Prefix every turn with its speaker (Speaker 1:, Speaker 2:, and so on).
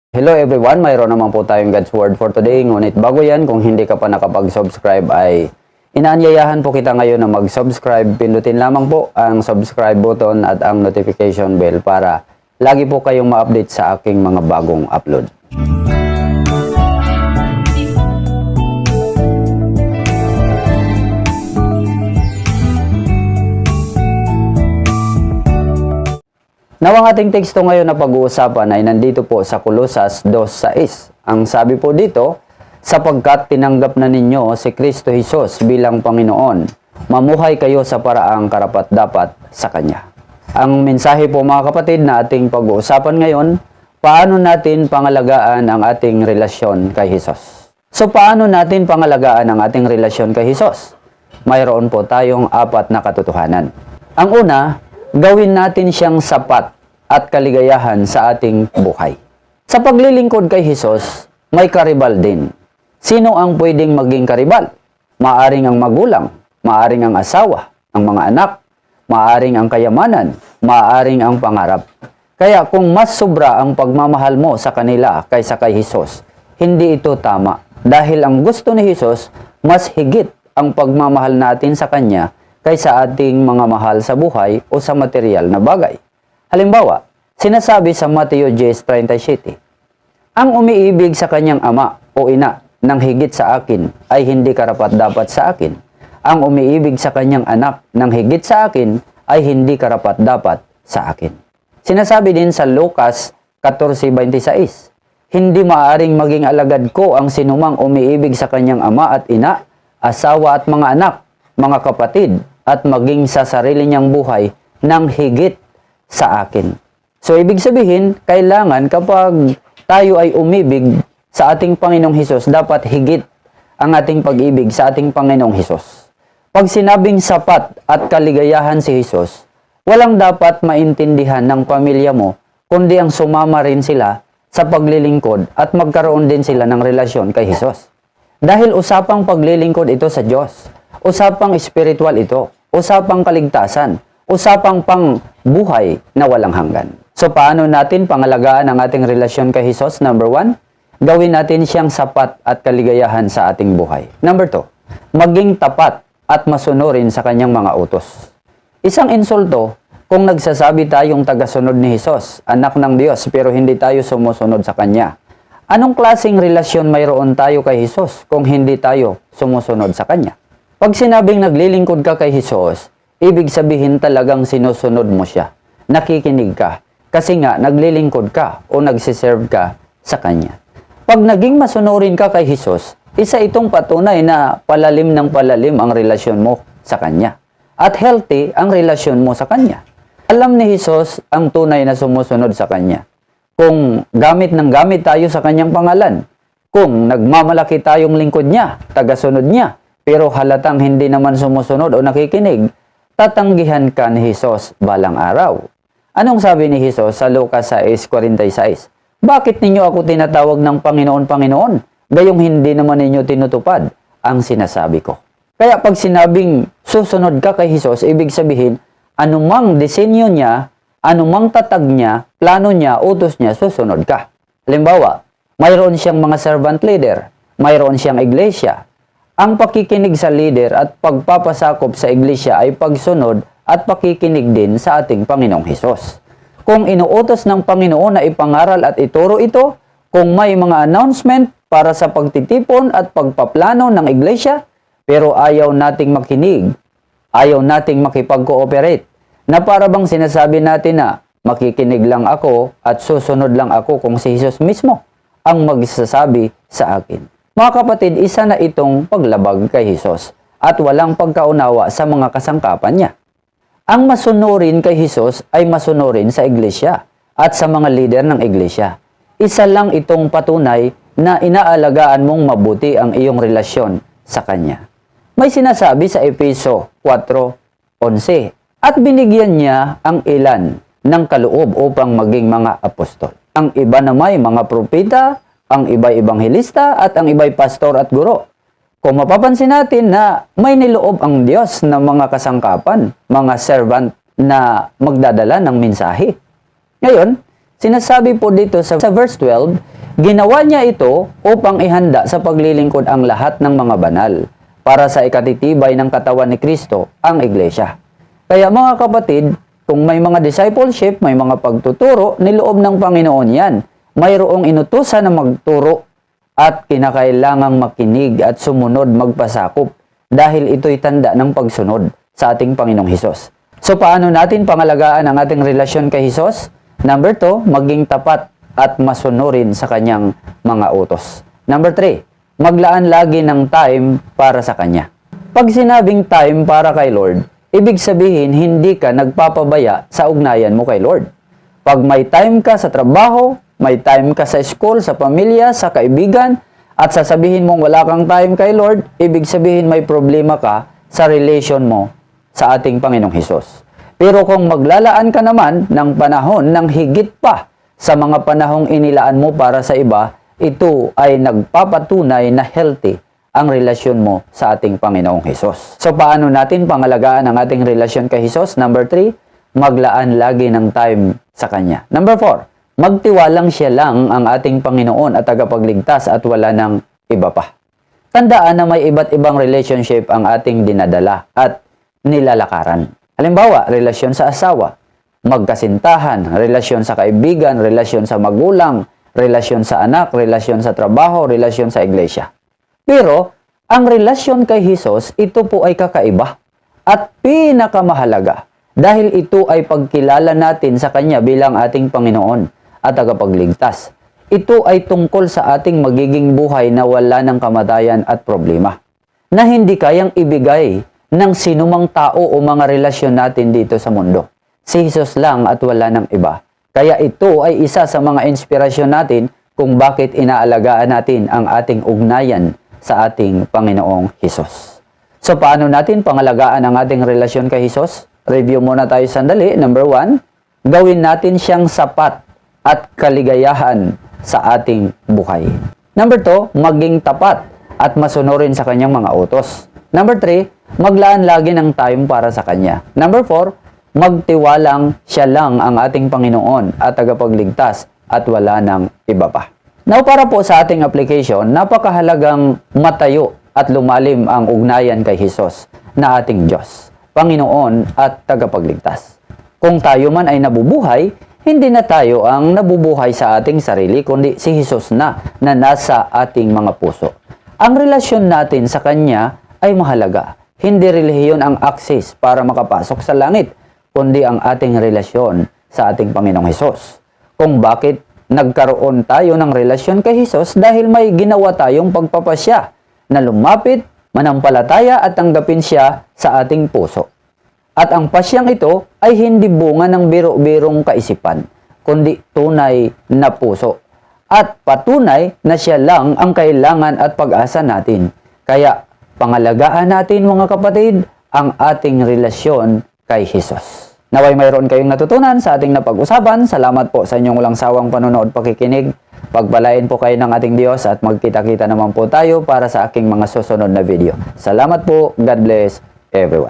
Speaker 1: Hello everyone, mayroon naman po tayong God's Word for today. Ngunit bago yan, kung hindi ka pa nakapag-subscribe ay inaanyayahan po kita ngayon na mag-subscribe. Pindutin lamang po ang subscribe button at ang notification bell para lagi po kayong ma-update sa aking mga bagong upload. Now, ang ating teksto ngayon na pag-uusapan ay nandito po sa Colosas 2:6. Ang sabi po dito, sapagkat tinanggap na ninyo si Kristo Jesus bilang Panginoon, mamuhay kayo sa paraang karapat-dapat sa Kanya. Ang mensahe po mga kapatid na ating pag-uusapan ngayon, paano natin pangalagaan ang ating relasyon kay Jesus. So, paano natin pangalagaan ang ating relasyon kay Jesus? Mayroon po tayong 4 na katotohanan. Ang una, gawin natin siyang sapat at kaligayahan sa ating buhay. Sa paglilingkod kay Jesus, may karibal din. Sino ang pwedeng maging karibal? Maaring ang magulang, maaring ang asawa, ang mga anak, maaring ang kayamanan, maaring ang pangarap. Kaya kung mas sobra ang pagmamahal mo sa kanila kaysa kay Jesus, hindi ito tama. Dahil ang gusto ni Jesus, mas higit ang pagmamahal natin sa Kanya kaysa ating mga mahal sa buhay o sa material na bagay. Halimbawa, sinasabi sa Mateo 10:37, ang umiibig sa kanyang ama o ina ng higit sa akin ay hindi karapat-dapat sa akin. Ang umiibig sa kanyang anak ng higit sa akin ay hindi karapat-dapat sa akin. Sinasabi din sa Lucas 14:26, hindi maaaring maging alagad ko ang sinumang umiibig sa kanyang ama at ina, asawa at mga anak, mga kapatid, at maging sa sarili niyang buhay ng higit sa akin. So, ibig sabihin, kailangan kapag tayo ay umibig sa ating Panginoong Hesus, dapat higit ang ating pag-ibig sa ating Panginoong Hesus. Pag sinabing sapat at kaligayahan si Hesus, walang dapat maintindihan ng pamilya mo, kundi ang sumama rin sila sa paglilingkod at magkaroon din sila ng relasyon kay Hesus. Dahil usapang paglilingkod ito sa Diyos, usapang spiritual ito, usapang kaligtasan, usapang pang buhay na walang hanggan. So, paano natin pangalagaan ang ating relasyon kay Jesus? Number 1, gawin natin siyang sapat at kaligayahan sa ating buhay. Number 2, maging tapat at masunurin sa kanyang mga utos. Isang insulto kung nagsasabi tayong tagasunod ni Jesus, anak ng Diyos, pero hindi tayo sumusunod sa Kanya. Anong klaseng relasyon mayroon tayo kay Jesus kung hindi tayo sumusunod sa Kanya? Pag sinabing naglilingkod ka kay Jesus, ibig sabihin talagang sinusunod mo siya. Nakikinig ka. Kasi nga, naglilingkod ka o nagsiserve ka sa Kanya. Pag naging masunurin ka kay Jesus, isa itong patunay na palalim ng palalim ang relasyon mo sa Kanya. At healthy ang relasyon mo sa Kanya. Alam ni Jesus ang tunay na sumusunod sa Kanya. Kung gamit ng gamit tayo sa Kanyang pangalan, kung nagmamalaki tayong lingkod niya, tagasunod niya, pero halatang hindi naman sumusunod o nakikinig, tatanggihan ka ni Jesus balang araw. Anong sabi ni Jesus sa Lucas 6:46? Bakit ninyo ako tinatawag ng Panginoon, Panginoon? Gayong hindi naman ninyo tinutupad ang sinasabi ko. Kaya pag sinabing susunod ka kay Jesus, ibig sabihin, anumang disenyo niya, anumang tatag niya, plano niya, utos niya, susunod ka. Halimbawa, mayroon siyang mga servant leader, mayroon siyang iglesia. Ang pakikinig sa leader at pagpapasakop sa iglesia ay pagsunod at pakikinig din sa ating Panginoong Hesus. Kung inuutos ng Panginoon na ipangaral at ituro ito, kung may mga announcement para sa pagtitipon at pagpaplano ng iglesia, pero ayaw nating makinig, ayaw nating makipag-cooperate, na para bang sinasabi natin na makikinig lang ako at susunod lang ako kung si Hesus mismo ang magsasabi sa akin. Mga kapatid, isa na itong paglabag kay Jesus at walang pagkaunawa sa mga kasangkapan niya. Ang masunurin kay Jesus ay masunurin sa iglesia at sa mga lider ng iglesia. Isa lang itong patunay na inaalagaan mong mabuti ang iyong relasyon sa Kanya. May sinasabi sa Efeso 4:11, at binigyan niya ang ilan ng kaloob upang maging mga apostol. Ang iba na may mga propeta, ang iba'y ebanghelista at ang iba'y pastor at guro. Kung mapapansin natin na may niloob ang Diyos ng mga kasangkapan, mga servant na magdadala ng mensahe. Ngayon, Sinasabi po dito sa verse 12, Ginawa niya ito upang ihanda sa paglilingkod ang lahat ng mga banal para sa ikatitibay ng katawan ni Kristo, ang Iglesia. Kaya mga kapatid, kung may mga discipleship, may mga pagtuturo, niloob ng Panginoon yan. Mayroong inutusan na magturo at kinakailangang makinig at sumunod magpasakop dahil ito'y tanda ng pagsunod sa ating Panginoong Hesus. So paano natin pangalagaan ang ating relasyon kay Hesus? Number 2, maging tapat at masunurin sa kanyang mga utos. Number 3, maglaan lagi ng time para sa kanya. Pag sinabing time para kay Lord, ibig sabihin hindi ka nagpapabaya sa ugnayan mo kay Lord. Pag may time ka sa trabaho, may time ka sa school, sa pamilya, sa kaibigan, at sasabihin mong wala kang time kay Lord, ibig sabihin may problema ka sa relation mo sa ating Panginoong Hesus. Pero kung maglalaan ka naman ng panahon ng higit pa sa mga panahong inilaan mo para sa iba, ito ay nagpapatunay na healthy ang relasyon mo sa ating Panginoong Hesus. So paano natin pangalagaan ang ating relasyon kay Hesus? Number 3, maglaan lagi ng time sa Kanya. Number 4, magtiwalang siya lang ang ating Panginoon at tagapagligtas at wala ng iba pa. Tandaan na may iba't ibang relationship ang ating dinadala at nilalakaran. Halimbawa, relasyon sa asawa, magkasintahan, relasyon sa kaibigan, relasyon sa magulang, relasyon sa anak, relasyon sa trabaho, relasyon sa iglesia. Pero, ang relasyon kay Hesus, ito po ay kakaiba at pinakamahalaga dahil ito ay pagkilala natin sa Kanya bilang ating Panginoon at tagapagligtas. Ito ay tungkol sa ating magiging buhay na wala ng kamatayan at problema na hindi kayang ibigay ng sinumang tao o mga relasyon natin dito sa mundo. Si Hesus lang at wala ng iba. Kaya ito ay isa sa mga inspirasyon natin kung bakit inaalagaan natin ang ating ugnayan sa ating Panginoong Hesus. So paano natin pangalagaan ang ating relasyon kay Hesus? Review muna tayo sandali. Number 1, gawin natin siyang sapat at kaligayahan sa ating buhay. Number 2, maging tapat at masunurin sa kanyang mga utos. Number 3, maglaan lagi ng time para sa Kanya. Number 4, magtiwalang siya lang ang ating Panginoon at tagapagligtas at wala ng iba pa. Now, para po sa ating application, napakahalagang matayo at lumalim ang ugnayan kay Hesus na ating Diyos, Panginoon at tagapagligtas. Kung tayo man ay nabubuhay, hindi na tayo ang nabubuhay sa ating sarili, kundi si Hesus na nasa ating mga puso. Ang relasyon natin sa Kanya ay mahalaga. Hindi relihiyon ang access para makapasok sa langit, kundi ang ating relasyon sa ating Panginoong Hesus. Kung bakit nagkaroon tayo ng relasyon kay Hesus dahil may ginawa tayong pagpapasya na lumapit, manampalataya at tanggapin siya sa ating puso. At ang pasyang ito ay hindi bunga ng biro-birong kaisipan, kundi tunay na puso. At patunay na siya lang ang kailangan at pag-asa natin. Kaya pangalagaan natin mga kapatid ang ating relasyon kay Hesus. Naway mayroon kayong natutunan sa ating napag-usapan. Salamat po sa inyong walang sawang panonood, pakikinig. Pagpalain po kayo ng ating Diyos at magkita-kita naman po tayo para sa aking mga susunod na video. Salamat po. God bless everyone.